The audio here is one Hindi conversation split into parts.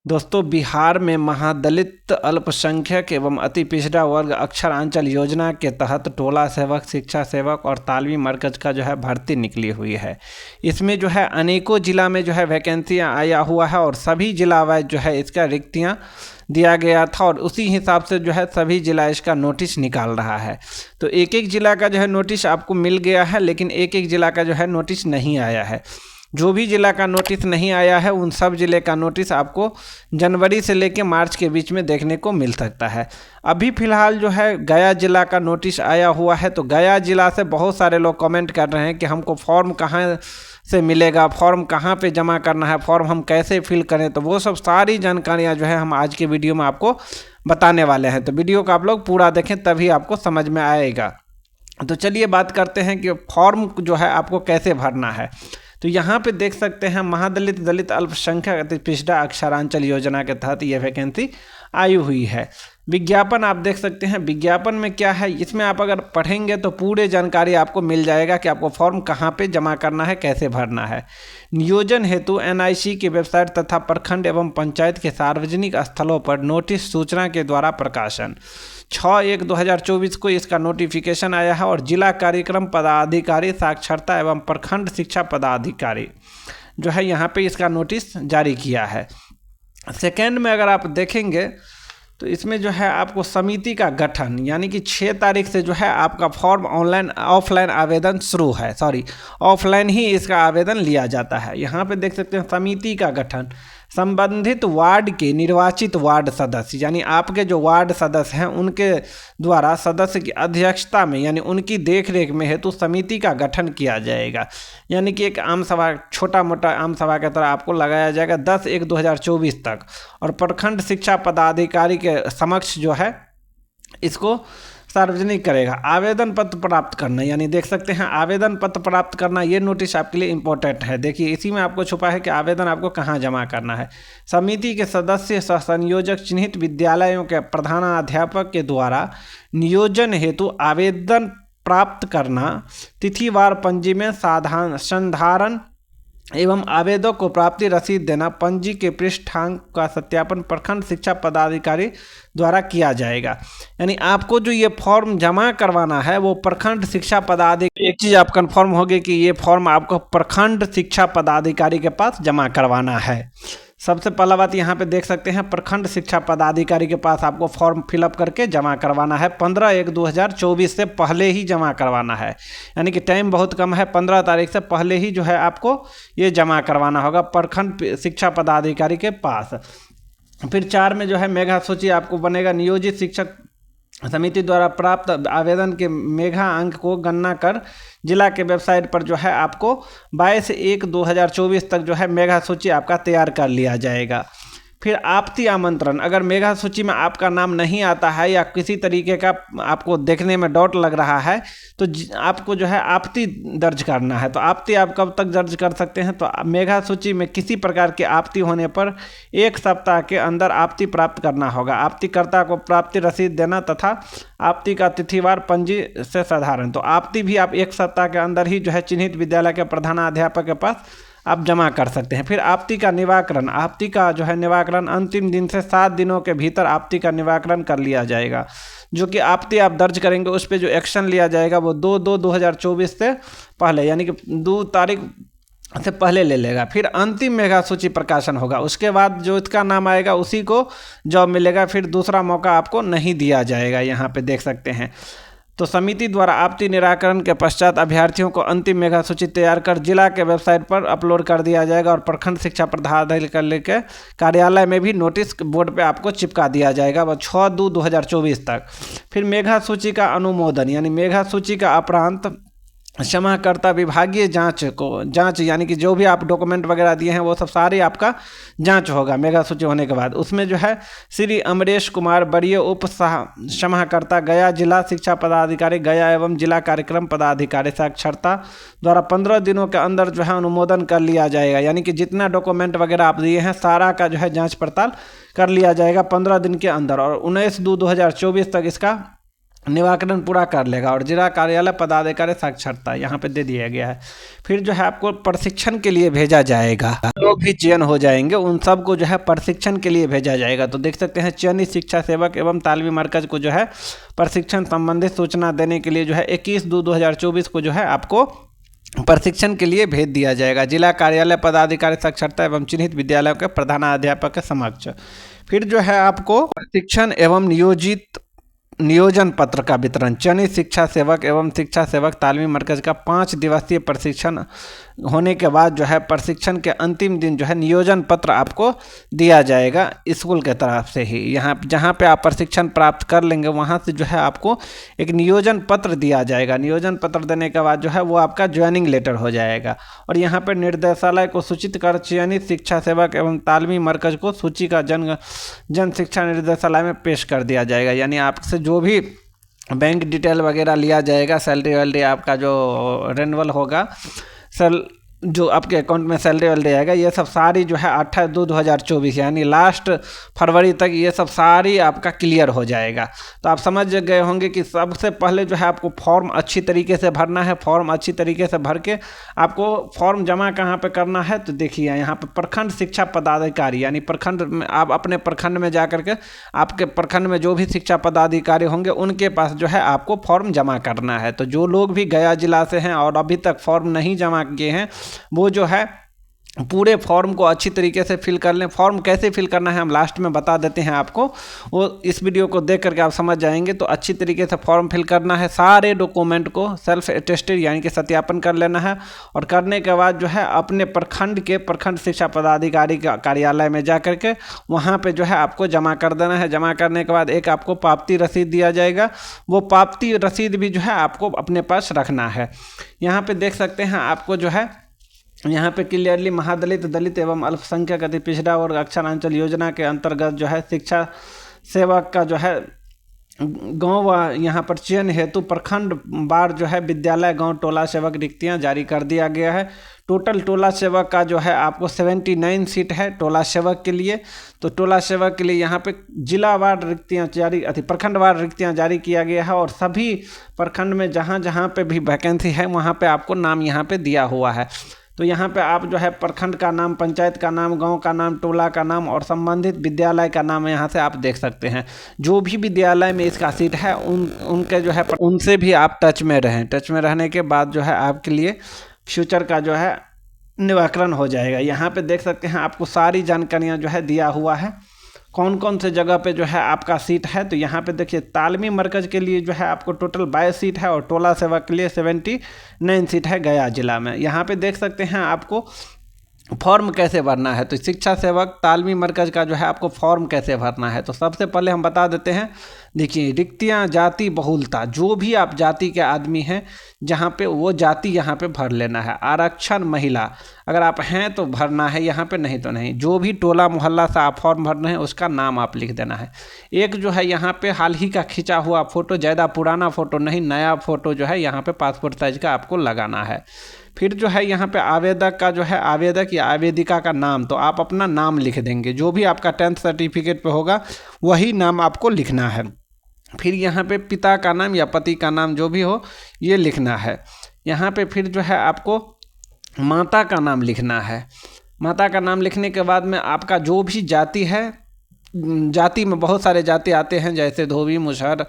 दोस्तों, बिहार में महादलित अल्पसंख्यक एवं अति पिछड़ा वर्ग अक्षरांचल योजना के तहत टोला सेवक, शिक्षा सेवक और तालवी मरकज का जो है भर्ती निकली हुई है। इसमें जो है अनेकों जिला में जो है वैकेंसियां आया हुआ है और सभी जिला वाइज जो है इसका रिक्तियां दिया गया था और उसी हिसाब से जो है सभी जिला इसका नोटिस निकाल रहा है। तो एक एक जिला का जो है नोटिस आपको मिल गया है, लेकिन एक एक जिला का जो है नोटिस नहीं आया है। जो भी जिला का नोटिस नहीं आया है उन सब जिले का नोटिस आपको जनवरी से लेकर मार्च के बीच में देखने को मिल सकता है। अभी फ़िलहाल जो है गया जिला का नोटिस आया हुआ है। तो गया जिला से बहुत सारे लोग कमेंट कर रहे हैं कि हमको फॉर्म कहाँ से मिलेगा, फॉर्म कहाँ पे जमा करना है, फॉर्म हम कैसे फिल करें। तो वो सब सारी जानकारियाँ जो है हम आज के वीडियो में आपको बताने वाले हैं। तो वीडियो को आप लोग पूरा देखें तभी आपको समझ में आएगा। तो चलिए बात करते हैं कि फॉर्म जो है आपको कैसे भरना है। तो यहाँ पे देख सकते हैं महादलित, दलित, अल्पसंख्यक, अति पिछड़ा अक्षरांचल योजना के तहत ये वैकेंसी आई हुई है। विज्ञापन आप देख सकते हैं। विज्ञापन में क्या है, इसमें आप अगर पढ़ेंगे तो पूरे जानकारी आपको मिल जाएगा कि आपको फॉर्म कहाँ पे जमा करना है, कैसे भरना है। नियोजन हेतु NIC की वेबसाइट तथा प्रखंड एवं पंचायत के सार्वजनिक स्थलों पर नोटिस सूचना के द्वारा प्रकाशन 6/1/2024 को इसका नोटिफिकेशन आया है और जिला कार्यक्रम पदाधिकारी, साक्षरता एवं प्रखंड शिक्षा पदाधिकारी जो है यहाँ पे इसका नोटिस जारी किया है। सेकेंड में अगर आप देखेंगे तो इसमें जो है आपको समिति का गठन, यानी कि 6 तारीख से जो है आपका फॉर्म ऑफलाइन आवेदन शुरू है। ऑफलाइन ही इसका आवेदन लिया जाता है। यहाँ पे देख सकते हैं समिति का गठन, संबंधित वार्ड के निर्वाचित वार्ड सदस्य, यानी आपके जो वार्ड सदस्य हैं उनके द्वारा सदस्य की अध्यक्षता में, यानी उनकी देखरेख में हेतु समिति का गठन किया जाएगा। यानी कि एक आम सभा, छोटा मोटा आम सभा की तरह आपको लगाया जाएगा 10/1/2024 तक। और प्रखंड शिक्षा पदाधिकारी के समक्ष जो है इसको सार्वजनिक करेगा। आवेदन पत्र प्राप्त करना, यानी देख सकते हैं आवेदन पत्र प्राप्त करना, ये नोटिस आपके लिए इम्पोर्टेंट है। देखिए इसी में आपको छुपा है कि आवेदन आपको कहाँ जमा करना है। समिति के सदस्य सह संयोजक चिन्हित विद्यालयों के प्रधानाध्यापक के द्वारा नियोजन हेतु आवेदन प्राप्त करना, तिथिवार पंजी में संधारण एवं आवेदक को प्राप्ति रसीद देना, पंजी के पृष्ठांक का सत्यापन प्रखंड शिक्षा पदाधिकारी द्वारा किया जाएगा। यानी आपको जो ये फॉर्म जमा करवाना है वो प्रखंड शिक्षा पदाधिकारी, एक चीज़ आप कंफर्म होगी कि ये फॉर्म आपको प्रखंड शिक्षा पदाधिकारी के पास जमा करवाना है। सबसे पहला बात यहाँ पे देख सकते हैं प्रखंड शिक्षा पदाधिकारी के पास आपको फॉर्म फिलअप करके जमा करवाना है। 15/1/2024 से पहले ही जमा करवाना है, यानी कि टाइम बहुत कम है। 15 तारीख से पहले ही जो है आपको ये जमा करवाना होगा प्रखंड शिक्षा पदाधिकारी के पास। फिर 4 में जो है मेगा सूची आपको बनेगा। नियोजित शिक्षक समिति द्वारा प्राप्त आवेदन के मेगा अंक को गणना कर जिला के वेबसाइट पर जो है आपको 22/1/2024 तक जो है मेगा सूची आपका तैयार कर लिया जाएगा। फिर आपत्ति आमंत्रण, अगर मेगा सूची में आपका नाम नहीं आता है या किसी तरीके का आपको देखने में डाउट लग रहा है तो आपको जो है आपत्ति दर्ज करना है। तो आपत्ति आप कब तक दर्ज कर सकते हैं, तो मेगा सूची में किसी प्रकार की आपत्ति होने पर 1 सप्ताह के अंदर आपत्ति प्राप्त करना होगा। आपत्तिकर्ता को प्राप्ति रसीद देना तथा आपत्ति का तिथिवार पंजी से साधारण। तो आपत्ति भी आप 1 सप्ताह के अंदर ही जो है चिन्हित विद्यालय के प्रधानाध्यापक के पास आप जमा कर सकते हैं। फिर आपत्ति का निवारण, आपत्ति का जो है निवारण अंतिम दिन से 7 दिनों के भीतर आपत्ति का निवारण कर लिया जाएगा। जो कि आपत्ति आप दर्ज करेंगे उस पर जो एक्शन लिया जाएगा वो 2/2/2024 से पहले, यानी कि 2 तारीख से पहले ले लेगा। फिर अंतिम मेगा सूची प्रकाशन होगा, उसके बाद जो इसका नाम आएगा उसी को जॉब मिलेगा। फिर दूसरा मौका आपको नहीं दिया जाएगा। यहाँ पे देख सकते हैं। तो समिति द्वारा आपत्ति निराकरण के पश्चात अभ्यर्थियों को अंतिम मेगा सूची तैयार कर जिला के वेबसाइट पर अपलोड कर दिया जाएगा और प्रखंड शिक्षा पदाधिकारी के कार्यालय में भी नोटिस बोर्ड पे आपको चिपका दिया जाएगा वह 6/2/2024 तक। फिर मेगा सूची का अनुमोदन, यानी मेगा सूची का अपरांत क्षमाकर्ता विभागीय जांच यानी कि जो भी आप डॉक्यूमेंट वगैरह दिए हैं वो सब सारे आपका जांच होगा मेगा सूची होने के बाद। उसमें जो है श्री अमरेश कुमार बड़िए उप क्षमाकर्ता गया, जिला शिक्षा पदाधिकारी गया एवं जिला कार्यक्रम पदाधिकारी साक्षरता द्वारा 15 दिनों के अंदर जो है अनुमोदन कर लिया जाएगा। यानी कि जितना डॉक्यूमेंट वगैरह आप दिए हैं सारा का जो है जाँच पड़ताल कर लिया जाएगा 15 दिन के अंदर और 19/2/2024 तक इसका निवाकरण पूरा कर लेगा। और जिला कार्यालय पदाधिकारी साक्षरता यहाँ पे दे दिया गया है। फिर जो है आपको प्रशिक्षण के लिए भेजा जाएगा, लोग भी चयन हो जाएंगे उन सब को जो है प्रशिक्षण के लिए भेजा जाएगा। तो देख सकते हैं चयनित शिक्षा सेवक एवं तालवी मरकज को जो है प्रशिक्षण संबंधित सूचना देने के लिए जो है 21/2/2024 को जो है आपको प्रशिक्षण के लिए भेज दिया जाएगा जिला कार्यालय पदाधिकारी साक्षरता एवं चिन्हित विद्यालयों के प्रधानाध्यापक के समक्ष। फिर जो है आपको प्रशिक्षण एवं नियोजन पत्र का वितरण। चयनित शिक्षा सेवक एवं शिक्षा सेवक तालीमी मरकज का 5 दिवसीय प्रशिक्षण होने के बाद जो है प्रशिक्षण के अंतिम दिन जो है नियोजन पत्र आपको दिया जाएगा स्कूल के तरफ से ही। यहाँ जहाँ पे आप प्रशिक्षण प्राप्त कर लेंगे वहाँ से जो है आपको एक नियोजन पत्र दिया जाएगा। नियोजन पत्र देने के बाद जो है वो आपका ज्वाइनिंग लेटर हो जाएगा। और यहाँ पर निर्देशालय को सूचित कर चयनित शिक्षा सेवक एवं तालीमी मरकज को सूची का जन शिक्षा निर्देशालय में पेश कर दिया जाएगा। यानी आपसे जो भी बैंक डिटेल वगैरह लिया जाएगा, सैलरी वैलरी आपका जो रेनुअल होगा, जो आपके अकाउंट में सैलरी वैलरी आएगा, ये सब सारी जो है 28/2/2024 यानी लास्ट फरवरी तक ये सब सारी आपका क्लियर हो जाएगा। तो आप समझ गए होंगे कि सबसे पहले जो है आपको फॉर्म अच्छी तरीके से भरना है। फॉर्म अच्छी तरीके से भर के आपको फॉर्म जमा कहाँ पे करना है, तो देखिए यहाँ पे प्रखंड शिक्षा पदाधिकारी यानी प्रखंड में आप अपने प्रखंड में जा करके आपके प्रखंड में जो भी शिक्षा पदाधिकारी होंगे उनके पास जो है आपको फॉर्म जमा करना है। तो जो लोग भी गया जिला से हैं और अभी तक फॉर्म नहीं जमा किए हैं वो जो है पूरे फॉर्म को अच्छी तरीके से फिल कर लें। फॉर्म कैसे फिल करना है हम लास्ट में बता देते हैं आपको, वो इस वीडियो को देख करके आप समझ जाएंगे। तो अच्छी तरीके से फॉर्म फिल करना है, सारे डॉक्यूमेंट को सेल्फ अटेस्टेड यानी कि सत्यापन कर लेना है। और करने के बाद जो है अपने प्रखंड के प्रखंड शिक्षा पदाधिकारी का कार्यालय में जा करके वहाँ पर जो है आपको जमा कर देना है। जमा करने के बाद एक आपको पावती रसीद दिया जाएगा, वो पावती रसीद भी जो है आपको अपने पास रखना है। यहाँ पर देख सकते हैं आपको जो है यहाँ पे क्लियरली महादलित दलित एवं अल्पसंख्यक अति पिछड़ा वर्ग अक्षरांचल योजना के अंतर्गत जो है शिक्षा सेवक का जो है गांव यहाँ पर चयन हेतु प्रखंड बार जो है विद्यालय गांव टोला सेवक रिक्तियाँ जारी कर दिया गया है। टोटल टोला सेवक का जो है आपको 79 सीट है टोला सेवक के लिए। तो टोला सेवक के लिए यहाँ पे जिलावार रिक्तियाँ प्रखंडवार रिक्तियाँ जारी किया गया है। और सभी प्रखंड में जहाँ जहाँ पे भी वैकेंसी है वहाँ पे आपको नाम यहाँ पे दिया हुआ है। तो यहाँ पे आप जो है प्रखंड का नाम, पंचायत का नाम, गांव का नाम, टोला का नाम और संबंधित विद्यालय का नाम यहाँ से आप देख सकते हैं। जो भी विद्यालय में इसका सीट है उनके जो है उनसे भी आप टच में रहें। टच में रहने के बाद जो है आपके लिए फ्यूचर का जो है निवाकरण हो जाएगा। यहाँ पे देख सकते हैं आपको सारी जानकारियाँ जो है दिया हुआ है, कौन कौन से जगह पे जो है आपका सीट है। तो यहाँ पे देखिए तालमी मरकज के लिए जो है आपको टोटल 22 सीट है और टोला सेवक के लिए 79 सीट है गया जिला में। यहाँ पे देख सकते हैं आपको फॉर्म कैसे भरना है। तो शिक्षा सेवक तालमी मरकज का जो है आपको फॉर्म कैसे भरना है, तो सबसे पहले हम बता देते हैं। देखिए रिक्तियाँ जाति बहुलता, जो भी आप जाति के आदमी हैं जहाँ पे वो जाति यहाँ पे भर लेना है। आरक्षण महिला अगर आप हैं तो भरना है यहाँ पे, नहीं तो नहीं। जो भी टोला मोहल्ला से आप फॉर्म भर रहे हैं उसका नाम आप लिख देना है। एक जो है यहाँ पे हाल ही का खींचा हुआ फोटो, ज़्यादा पुराना फोटो नहीं, नया फोटो जो है यहाँ पे पासपोर्ट साइज का आपको लगाना है। फिर जो है यहाँ पे आवेदक का जो है आवेदक या आवेदिका का नाम, तो आप अपना नाम लिख देंगे। जो भी आपका 10th सर्टिफिकेट पे होगा वही नाम आपको लिखना है। फिर यहाँ पे पिता का नाम या पति का नाम जो भी हो ये लिखना है। यहाँ पे फिर जो है आपको माता का नाम लिखना है। माता का नाम लिखने के बाद में आपका जो भी जाति है, जाति में बहुत सारे जाति आते हैं जैसे धोबी, मुसहर,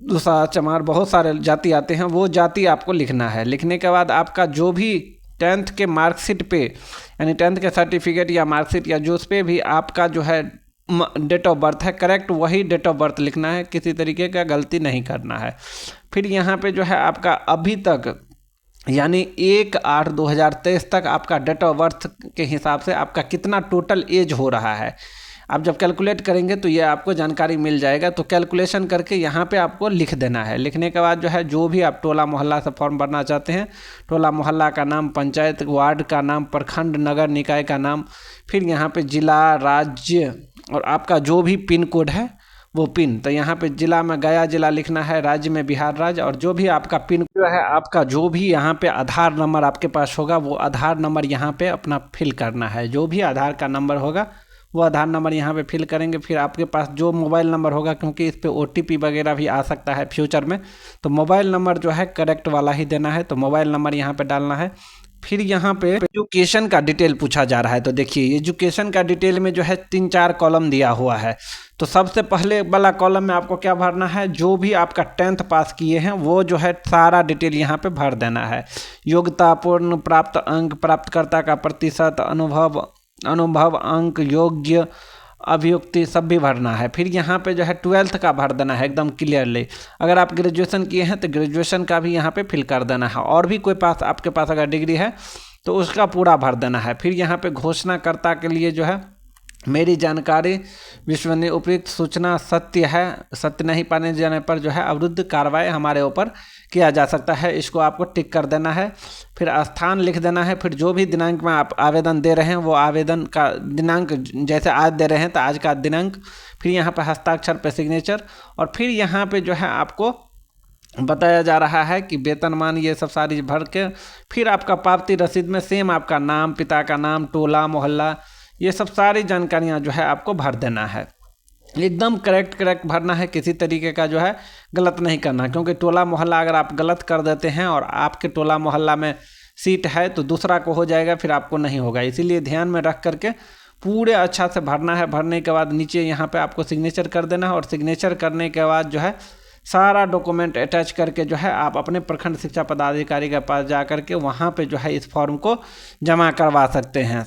दूसरा, चमार, बहुत सारे जाति आते हैं, वो जाति आपको लिखना है। लिखने के बाद आपका जो भी 10th के मार्कशीट पे यानी 10th के सर्टिफिकेट या मार्कशीट या जो उस पे भी आपका जो है डेट ऑफ बर्थ है करेक्ट, वही डेट ऑफ बर्थ लिखना है, किसी तरीके का गलती नहीं करना है। फिर यहाँ पे जो है आपका अभी तक यानी 1/8/2023 तक आपका डेट ऑफ बर्थ के हिसाब से आपका कितना टोटल एज हो रहा है, आप जब कैलकुलेट करेंगे तो ये आपको जानकारी मिल जाएगा। तो कैलकुलेशन करके यहाँ पे आपको लिख देना है। लिखने के बाद जो है जो भी आप टोला मोहल्ला से फॉर्म भरना चाहते हैं, टोला मोहल्ला का नाम, पंचायत वार्ड का नाम, प्रखंड नगर निकाय का नाम, फिर यहाँ पे जिला, राज्य और आपका जो भी पिन कोड है वो पिन। तो यहाँ पे जिला में गया जिला लिखना है, राज्य में बिहार राज्य, और जो भी आपका पिन जो है आपका जो भी यहाँ पे आधार नंबर आपके पास होगा वो आधार नंबर यहाँ पे अपना फिल करना है। जो भी आधार का नंबर होगा वो आधार नंबर यहाँ पे फिल करेंगे। फिर आपके पास जो मोबाइल नंबर होगा, क्योंकि इस पर OTP वगैरह भी आ सकता है फ्यूचर में, तो मोबाइल नंबर जो है करेक्ट वाला ही देना है। तो मोबाइल नंबर यहाँ पे डालना है। फिर यहाँ पे एजुकेशन का डिटेल पूछा जा रहा है। तो देखिए एजुकेशन का डिटेल में जो है 3-4 कॉलम दिया हुआ है। तो सबसे पहले वाला कॉलम में आपको क्या भरना है, जो भी आपका 10th पास किए हैं वो जो है सारा डिटेल यहाँ पे भर देना है। योग्यता, पूर्ण प्राप्त अंक, प्राप्तकर्ता का प्रतिशत, अनुभव अंक, योग्य, अभियुक्ति सब भी भरना है। फिर यहाँ पे जो है 12th का भर देना है एकदम क्लियरली। अगर आप ग्रेजुएशन किए हैं तो ग्रेजुएशन का भी यहाँ पे फिल कर देना है। और भी कोई पास आपके पास अगर डिग्री है तो उसका पूरा भर देना है। फिर यहाँ पे घोषणाकर्ता के लिए जो है मेरी जानकारी विश्वसनीय उपयुक्त सूचना सत्य है, सत्य नहीं पाने जाने पर जो है अवरुद्ध कार्रवाई हमारे ऊपर किया जा सकता है, इसको आपको टिक कर देना है। फिर स्थान लिख देना है। फिर जो भी दिनांक में आप आवेदन दे रहे हैं वो आवेदन का दिनांक, जैसे आज दे रहे हैं तो आज का दिनांक। फिर यहाँ पे हस्ताक्षर पे सिग्नेचर। और फिर यहाँ पे जो है आपको बताया जा रहा है कि वेतनमान ये सब सारी भर के फिर आपका पावती रसीद में सेम आपका नाम, पिता का नाम, टोला, मोहल्ला, ये सब सारी जानकारियाँ जो है आपको भर देना है। एकदम करेक्ट भरना है, किसी तरीके का जो है गलत नहीं करना। क्योंकि टोला मोहल्ला अगर आप गलत कर देते हैं और आपके टोला मोहल्ला में सीट है तो दूसरा को हो जाएगा, फिर आपको नहीं होगा। इसीलिए ध्यान में रख करके पूरे अच्छा से भरना है। भरने के बाद नीचे यहाँ पे आपको सिग्नेचर कर देना है। और सिग्नेचर करने के बाद जो है सारा डॉक्यूमेंट अटैच करके जो है आप अपने प्रखंड शिक्षा पदाधिकारी के पास जा करके वहाँ पे जो है इस फॉर्म को जमा करवा सकते हैं।